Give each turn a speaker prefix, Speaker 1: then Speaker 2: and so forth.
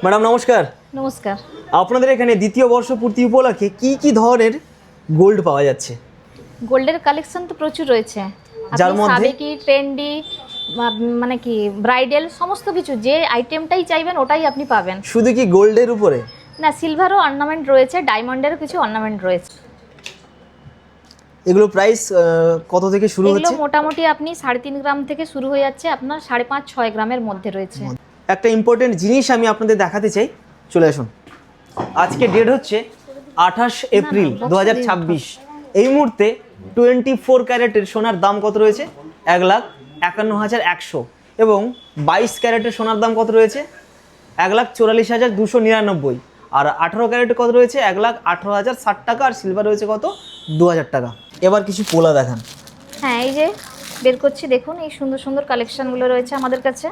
Speaker 1: Madam নমস্কার।
Speaker 2: নমস্কার।
Speaker 1: আপনাদের এখানে দ্বিতীয় বর্ষপূর্তি উপলক্ষে কি ধরনের গোল্ড পাওয়া যাচ্ছে?
Speaker 2: গোল্ডের কালেকশন তো প্রচুর রয়েছে,
Speaker 1: যার
Speaker 2: আপনি
Speaker 1: মধ্যে
Speaker 2: সাবেকি, ট্রেন্ডি, মানে কি ব্রাইডাল, সমস্ত কিছু যে আইটেমটাই চাইবেন ওটাই আপনি পাবেন।
Speaker 1: শুধু কি গোল্ডের উপরে?
Speaker 2: না, সিলভারও অর্নামেন্ট রয়েছে, ডায়মন্ডেরও কিছু অর্নামেন্ট রয়েছে।
Speaker 1: এগুলো প্রাইস কত থেকে শুরু
Speaker 2: এগুলো
Speaker 1: হচ্ছে?
Speaker 2: মোটামুটি আপনি 3.5 গ্রাম থেকে শুরু হয়ে যাচ্ছে, আপনার 5.5-6 গ্রামের মধ্যে রয়েছে।
Speaker 1: একটা ইম্পর্টেন্ট জিনিস আমি আপনাদের দেখাতে চাই, চলে আসুন। আজকে ডেট হচ্ছে 28 এপ্রিল 2026। এই মুহূর্তে 24 ক্যারেটের সোনার দাম কত রয়েছে? 1,51,100। এবং 22 ক্যারেটের সোনার দাম কত রয়েছে? 1,44,299। আর 18 ক্যারেটে কত রয়েছে? 1,18,060 টাকা। আর সিলভার রয়েছে কত? 2,000 টাকা। এবার কিছু পোলা দেখান।
Speaker 2: হ্যাঁ, এই যে বের করছি, দেখুন এই সুন্দর সুন্দর কালেকশনগুলো রয়েছে আমাদের কাছে।